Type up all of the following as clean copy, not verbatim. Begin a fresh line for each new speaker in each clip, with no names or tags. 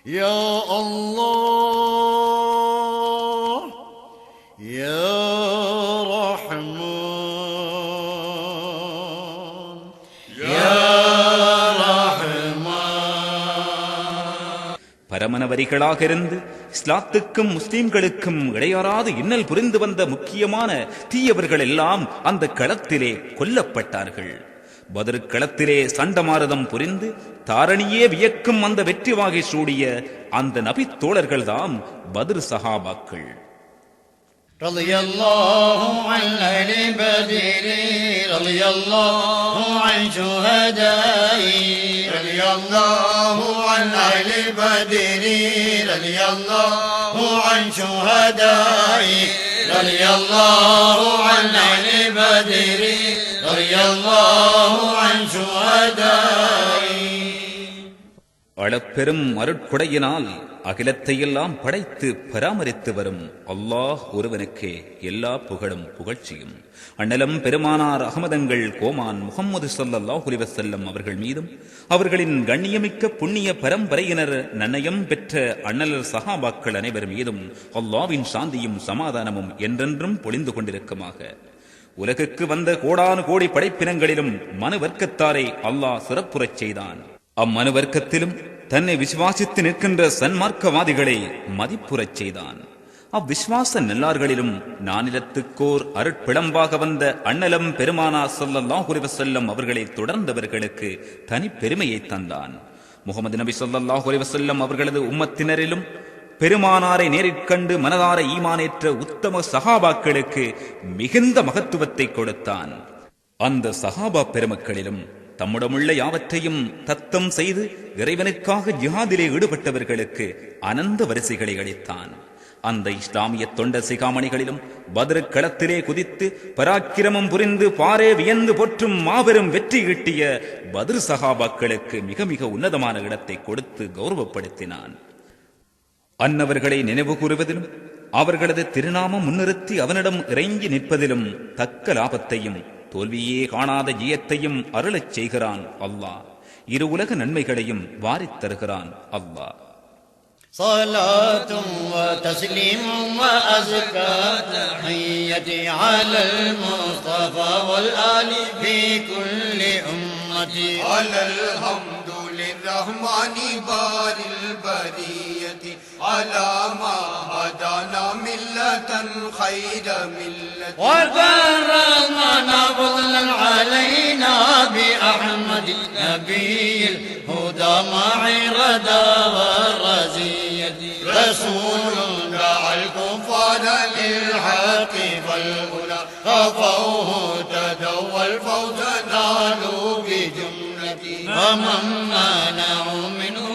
يا الله يا رحمن يا رحمن.
பரமன வரிகளாக இருந்து இஸ்லாத்துக்கும் முஸ்லிம்களுக்கும் இடையறாது இன்னல் புரிந்து வந்த முக்கியமான தீயவர்கள் எல்லாம் அந்த களத்திலே கொல்லப்பட்டார்கள். பத்ர் களத்திலே சண்டமாரதம் புரிந்து தாரணியே வியக்கும் அந்த வெற்றி வாகை சூடிய அந்த நபி தோழர்கள்தாம் பத்ர் சஹாபாக்கள்.
رضي الله عن أهل بدر رضي الله عن شهدائي رضي الله عن أهل بدر رضي الله عن شهدائي رضي الله عن أهل بدر رضي الله عن شهدائي.
அளப்பெரும் அருட்கொடையினால் அகிலத்தை எல்லாம் படைத்து பராமரித்து வரும் அல்லாஹ் ஒருவனுக்கே எல்லா புகழும் புகழ்ச்சியும் அண்ணலம் பெருமானார் அகமதங்கள் கோமான் முஹம்மது ஸல்லல்லாஹு அலைஹி வஸல்லம் அவர்கள் மீதும் அவர்களின் கண்ணியமிக்க புண்ணிய பரம்பரையினர் நன்னயம் பெற்ற அண்ணலர் சஹாபாக்கள் அனைவர் மீதும் அல்லாஹ்வின் சாந்தியும் சமாதானமும் என்றென்றும் பொழிந்து கொண்டிருக்குமாக. உலகுக்கு வந்த கோடானு கோடி படைப்பினங்களிலும் மனு வர்க்கத்தாரை அல்லாஹ் சிறப்புறச் செய்தான். அம்மனு வர்க்கத்திலும் தன்னை விசுவாசித்து நிற்கின்ற சன்மார்க்கவாதிகளை மதிப்புறச் செய்தான். அவ்விசுவாச நல்லார்களிலும் நானிலத்துக்கோர் அருட்பிளம்பாக வந்த அண்ணலம் பெருமானா ஸல்லல்லாஹு அலைஹி வஸல்லம் அவர்களை தொடர்ந்தவர்களுக்கு தனி பெருமையை தந்தான். முஹம்மது நபி ஸல்லல்லாஹு அலைஹி வஸல்லம் அவர்களது உம்மத்தினரிலும் பெருமானாரை நேரிற்கண்டு மனதார ஈமானேற்ற உத்தம சஹாபாக்களுக்கு மிகுந்த மகத்துவத்தை கொடுத்தான். அந்த சஹாபா பெருமக்களிலும் தம்முடமுள்ள யாவற்றையும் தத்தம் செய்து இறைவனுக்காக ஜிஹாதிலே ஈடுபட்டவர்களுக்கு அனந்த வரிசைகளை அளித்தான். அந்த இஸ்லாமிய தொண்ட சிகாமணிகளிலும் பத்ர் களத்திலே குதித்து பராக்கிரமம் புரிந்து பாரே வியந்து போற்றும் மாபெரும் வெற்றி ஈட்டிய பத்ர் சஹாபாக்களுக்கு மிக மிக உன்னதமான இடத்தை கொடுத்து கௌரவப்படுத்தினான். அன்னவர்களை நினைவு கூறுவதிலும் அவர்களது திருநாமம் முன்னிறுத்தி அவனிடம் இறங்கி நிற்பதிலும் தக்க லாபத்தையும் தோல்வியே காணாத ஜியத்தையும் அருளச் செய்கிறான் அல்லாஹ். இரு உலக நன்மைகளையும் வாரித் தருகிறான் அல்லாஹ்.
صلاة وتسليم وأزكى تحيتي على المصطفى والآل في كل أمتي على الحمد للرحمن بار البرية على ما هدانا ملة خير ملة وكرمنا فضلا علينا بأحمد نبي الهدى مع الردى والرزية رسول دعا الكفار للحق فالأولى خافوه تدوا الفوز نالوا بجملته ومن منعوا منه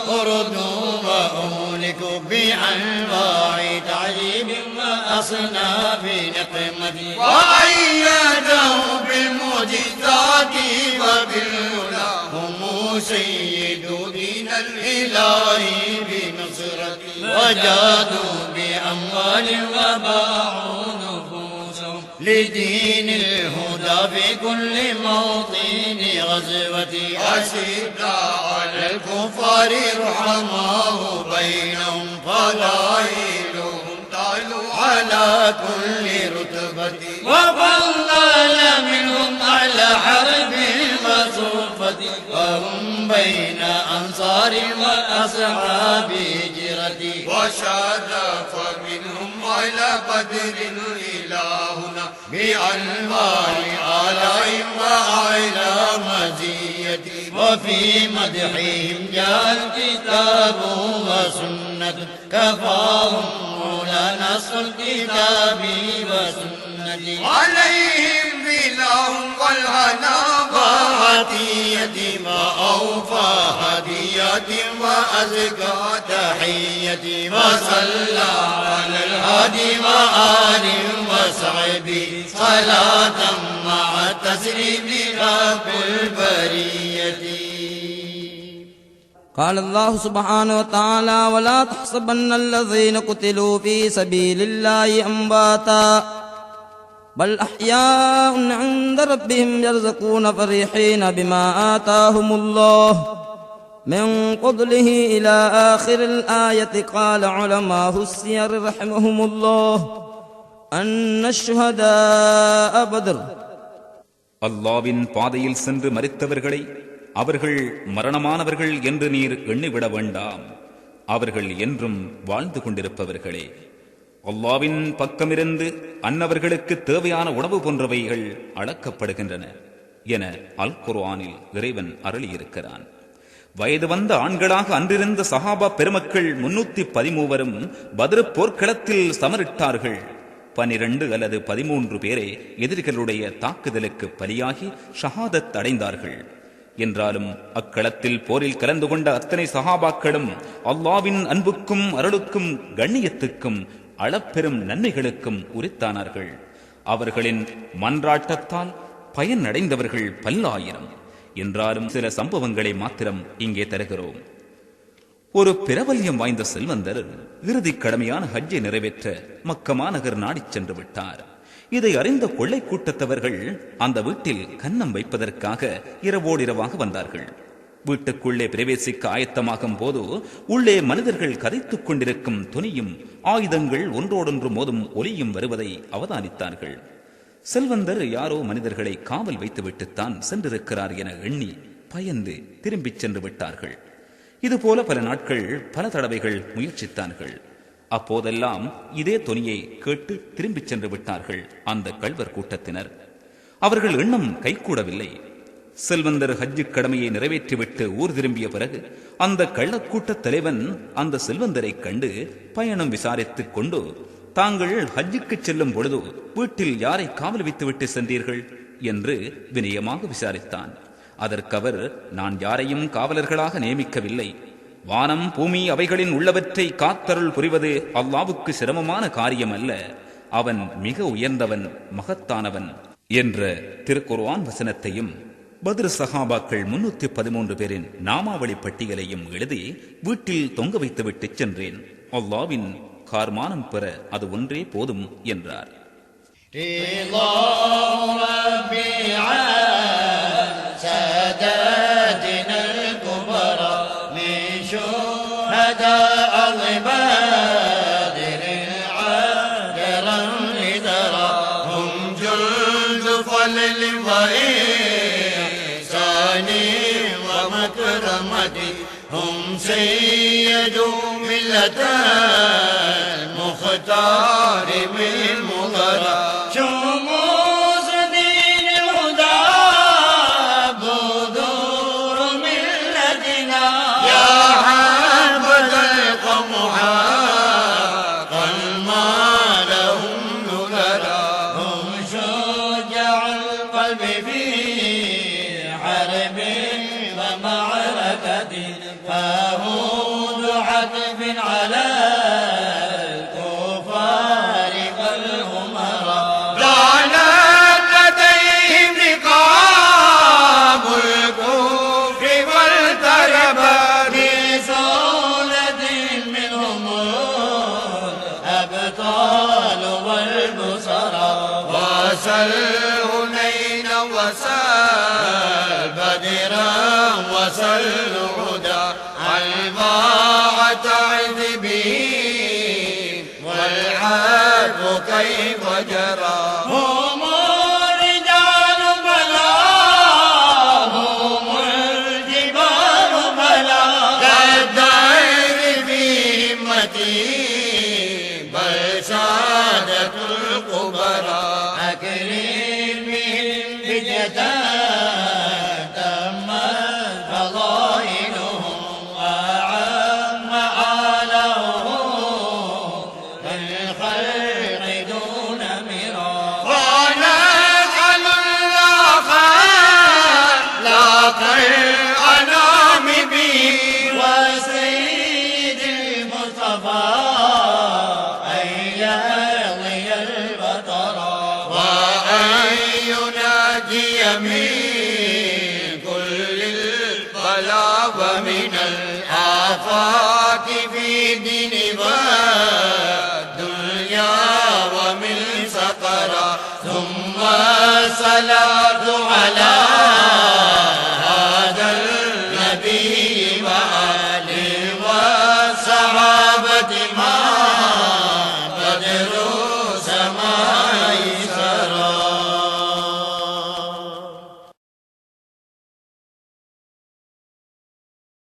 وردوا وأهلكوا بأنواع تعذيب وأصناف نقمة وأيده بالمعجزات وبالهدى هم سيد دين الإله بنصرته وجادوا بأموال وباعوا نفوسهم لدين الهدى في كل موطن غزوة أشدنا على الكفار رحماه بينهم فضائلهم تعلو على كل رتبة وفضل منهم على حرب وصفة وهم بين أنصار وأصحاب هجرة وشرف منهم على بدر إلهنا بأنواع آلاء وأعلى مزية وفي مدحهم جاء الكتاب وسنة كفاهم مولا نصر الكتاب وسنة عليهم بلاهم والهنا وعطية وأوفى هدية وأزكى تحية وصلى على الهادي وآل وصحبه صلاة مع التسليم رب البرية.
قال الله سبحانه وتعالى ولا تحسبن الذين قتلوا في سبيل الله أمواتا بل أحياء عند ربهم يرزقون فرحين بما آتاهم الله من قبله إلى آخر الآية. قال علماء السير رحمهم الله أن الشهداء بدر.
அல்லாவின் பாதையில் சென்று மரித்தவர்களை அவர்கள் மரணமானவர்கள் என்று நீர் எண்ணிவிட வேண்டாம். அவர்கள் என்றும் வாழ்ந்து கொண்டிருப்பவர்களே. அல்லாவின் பக்கமிருந்து அன்னவர்களுக்கு தேவையான உணவு போன்றவைகள் அளக்கப்படுகின்றன என அல் குர்ஆனில் இறைவன் அருளியிருக்கிறான். வயது வந்த ஆண்களாக அன்றிருந்த சஹாபா பெருமக்கள் 313 பத்ர் போர்க்களத்தில் சமரிட்டார்கள். 12 அல்லது 13 பேரே எதிரிகளுடைய தாக்குதலுக்கு பலியாகி ஷஹாதத் அடைந்தார்கள். என்றாலும் அக்களத்தில் போரில் கலந்து கொண்ட அத்தனை சஹாபாக்களும் அல்லாவின் அன்புக்கும் அருளுக்கும் கண்ணியத்துக்கும் அளப்பெரும் நன்மைகளுக்கும் உரித்தானார்கள். அவர்களின் மன்றாட்டத்தால் பயனடைந்தவர்கள் பல்லாயிரம். என்றாலும் சில சம்பவங்களை மாத்திரம் இங்கே தருகிறோம். ஒரு பிரபல்யம் வாய்ந்த செல்வந்தர் இறுதி கடமையான ஹஜ்ஜை நிறைவேற்ற மக்கா மாநகர் நாடிச் சென்று விட்டார். இதை அறிந்த கொள்ளை கூட்டத்தவர்கள் அந்த வீட்டில் கன்னம் வைப்பதற்காக இரவோடிரவாக வந்தார்கள். வீட்டுக்குள்ளே பிரவேசிக்க ஆயத்தமாகும் போது உள்ளே மனிதர்கள் கதைத்துக் கொண்டிருக்கும் துணியும் ஆயுதங்கள் ஒன்றோடொன்று மோதும் ஒலியும் வருவதை அவதானித்தார்கள். செல்வந்தர் யாரோ மனிதர்களை காவல் வைத்துவிட்டுத்தான் சென்றிருக்கிறார் என எண்ணி பயந்து திரும்பிச் சென்று விட்டார்கள். இதுபோல பல நாட்கள் பல தடவைகள் முயற்சித்தார்கள். அப்போதெல்லாம் இதே தொனியை கேட்டு திரும்பிச் சென்று விட்டார்கள் அந்த கள்வர் கூட்டத்தினர். அவர்கள் எண்ணம் கைகூடவில்லை. செல்வந்தர் ஹஜ்ஜு கடமையை நிறைவேற்றிவிட்டு ஊர் திரும்பிய பிறகு அந்த கள்ளக்கூட்ட தலைவன் அந்த செல்வந்தரை கண்டு பயணம் விசாரித்துக் கொண்டு, தாங்கள் ஹஜ்ஜுக்கு செல்லும் பொழுது வீட்டில் யாரை காவல் வைத்துவிட்டு சென்றீர்கள் என்று வினயமாக விசாரித்தான். அதற்கவர், நான் யாரையும் காவலர்களாக நியமிக்கவில்லை. வானம் பூமி அவைகளின் உள்ளவற்றை காத்தருள் புரிவது அல்லாவுக்கு சிரமமான காரியம் அல்ல. அவன் மிக உயர்ந்தவன், மகத்தானவன் என்ற திருக்குர்ஆன் வசனத்தையும் பத்ர் சஹாபாக்கள் 313 பேரின் நாமாவளி பட்டியலையும் எழுதி வீட்டில் தொங்க வைத்துவிட்டு சென்றேன். அல்லாவின் கார்மானம் பெற அது ஒன்றே போதும் என்றார்.
هم سيد ملة المختار من مغرى شموس دين الهدى بذور ملتنا يا حبذ القوم حقا ما لهم نذرا هم شجاع القلب في حرب ومعركة فهود حتف على الكفار كالهمرا دانت لديهم رقاب الكفر والتربى بسولة منهم الأبطال والبصرى وسل هنين وسل بدرا وسل عدا الباعة عذبه والعاد كيف جرى هم الرجال بلا هم الجبال بلا كالدائر في همتي بل سادة الكبرى أكرم بهم بجدان تمت فضائلهم وعم آلهم كالخلق دون مرى ونسأل الله خلاق الأنام به وسيد المصطفى أن يهضي البطرا وأن يناجي من كل البلاء ومن الآفات في دين والدنيا ومن سقرا ثم الصلاة على